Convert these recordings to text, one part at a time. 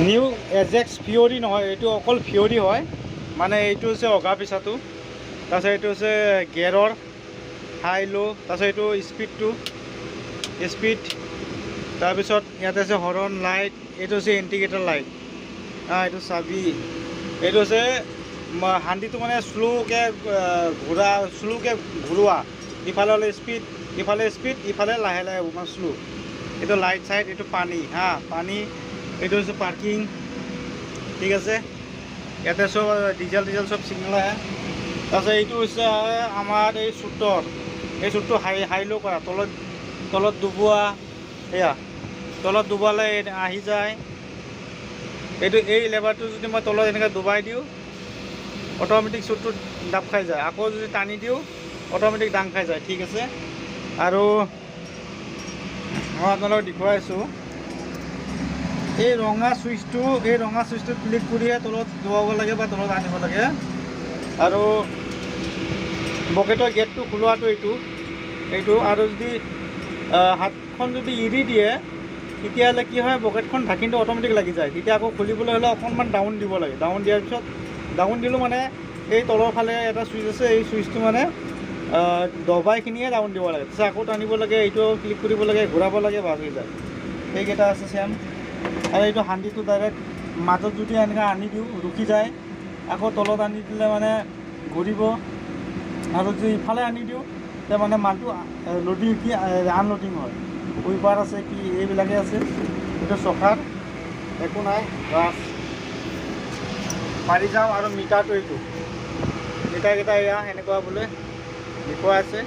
New এজেক্স ফিয়ৰি নহয়, এইটো অকল ফিয়ৰি হয়। মানে এইটো হৈছে অগা পিছাটো, তাৰপিছত এইটো হৈছে গিয়েৰৰ হাই ল', তাৰপিছত এইটো স্পীডটো স্পীড, তাৰপিছত ইয়াতে আছে হৰণ লাইট, এইটো হৈছে ইণ্ডিকেটৰ লাইট, এইটো চাবি, এইটো হৈছে হান্দিটো মানে শ্ল'কৈ ঘূৰোৱা, ইফালে হ'লে স্পীড, ইফালে লাহে লাহে মানে শ্ল'। এইটো লাইট চাইট, এইটো পানী পানী, এইটো হৈছে পাৰ্কিং, ঠিক আছে। ইয়াতে চব ডিজেল চব চিগনেল আহে। তাৰপিছত এইটো হৈছে আমাৰ এই চুটটো হাই ল' কৰা, তলত ডুবোৱা, এয়া তলত ডুবালে আহি যায়। এই লেবাৰটো যদি মই তলত এনেকৈ ডুবাই দিওঁ, অট'মেটিক চুটটো দাব খাই যায়। আকৌ যদি টানি দিওঁ, অট'মেটিক দাং খাই যায়, ঠিক আছে। আৰু মই আপোনালোকক দেখুৱাইছোঁ, এই ৰঙা চুইচটো ক্লিক কৰিহে তলত ডুবাব লাগে বা তলত আনিব লাগে। আৰু বকেটৰ গেটটো খোলোৱাটো এইটো আৰু যদি হাতখন যদি এৰি দিয়ে, তেতিয়াহ'লে কি হয়, বকেটখন ঢাকিনটো অট'মেটিক লাগি যায়। তেতিয়া আকৌ খুলিবলৈ হ'লে অকণমান ডাউন দিব লাগে। ডাউন দিয়াৰ পিছত, ডাউন দিলোঁ মানে এই তলৰ ফালে এটা চুইচ আছে, এই চুইচটো মানে দবাইখিনিয়ে ডাউন দিব লাগে। তাৰপিছত আকৌ টানিব লাগে, এইটো ক্লিক কৰিব লাগে, ঘূৰাব লাগে, বাজ হৈ যায়। এইকেইটা আছে চেম। আৰু এইটো হান্দিটো ডাইৰেক্ট মাজত যদি এনেকৈ আনি দিওঁ, ৰখি যায়। আকৌ তলত আনি দিলে মানে ঘূৰিব। আৰু যদি ইফালে আনি দিওঁ, তেতিয়া মানে মালটো লোডিং কি আনলোডিং হয়। উইপাৰ আছে, কি এইবিলাকে আছে। এইটো চকাৰ একো নাই, বাছ পাৰি যাওঁ। আৰু মিটাৰটো মিটাৰকেইটা এয়া এনেকুৱা বোলে দেখুৱাই আছে,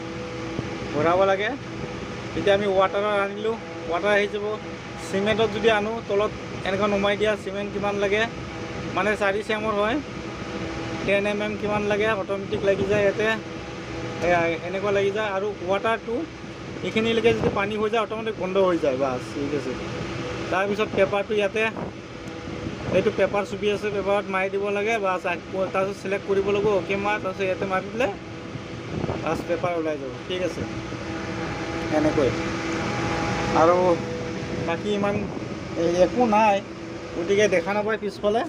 ভৰাব লাগে। এতিয়া আমি ৱাটাৰত আনিলোঁ, ৱাটাৰ আহি যাব। চিমেণ্টত যদি আনো, তলত এনেকুৱা নমাই দিয়া, চিমেণ্ট কিমান লাগে, মানে 4 চেমৰ হয়, 10 mm কিমান লাগে, অট'মেটিক লাগি যায় ইয়াতে, এনেকুৱা লাগি যায়। আৰু ৱাটাৰটো এইখিনিলৈকে যদি পানী হৈ যায়, অট'মেটিক বন্ধ হৈ যায়, বাছ ঠিক আছে। তাৰপিছত পেপাৰটো ইয়াতে, এইটো পেপাৰ ছবি আছে, পেপাৰত মাৰি দিব লাগে, বাছ। তাৰপিছত চিলেক্ট কৰিব লাগিব, অ'কে মাৰ, তাৰপিছত ইয়াতে মাৰি দিলে বাছ পেপাৰ ওলাই যাব, ঠিক আছে। এনেকৈ আৰু বাকী ইমান একো নাই, গতিকে দেখা নাপায় পিছফালে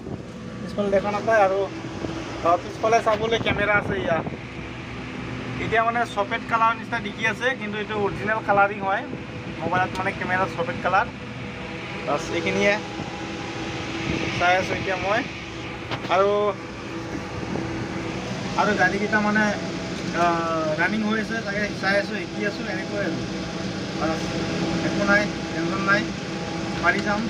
দেখা নাপায়। আৰু পিছফালে চাবলৈ কেমেৰা আছে ইয়াত। এতিয়া মানে চফেড কালাৰ নিচিনা দেখি আছে, কিন্তু এইটো অৰিজিনেল কালাৰিং হয়। মোবাইলত মানে কেমেৰা চফেড কালাৰ, বাছ এইখিনিয়ে চাই আছোঁ এতিয়া মই। আৰু গাড়ীকেইটা মানে ৰানিং হৈ আছে, তাকে চাই আছোঁ, শিকি আছোঁ, এনেকৈ আৰু একো নাই, টেনশ্যন নাই, পাৰি যাম।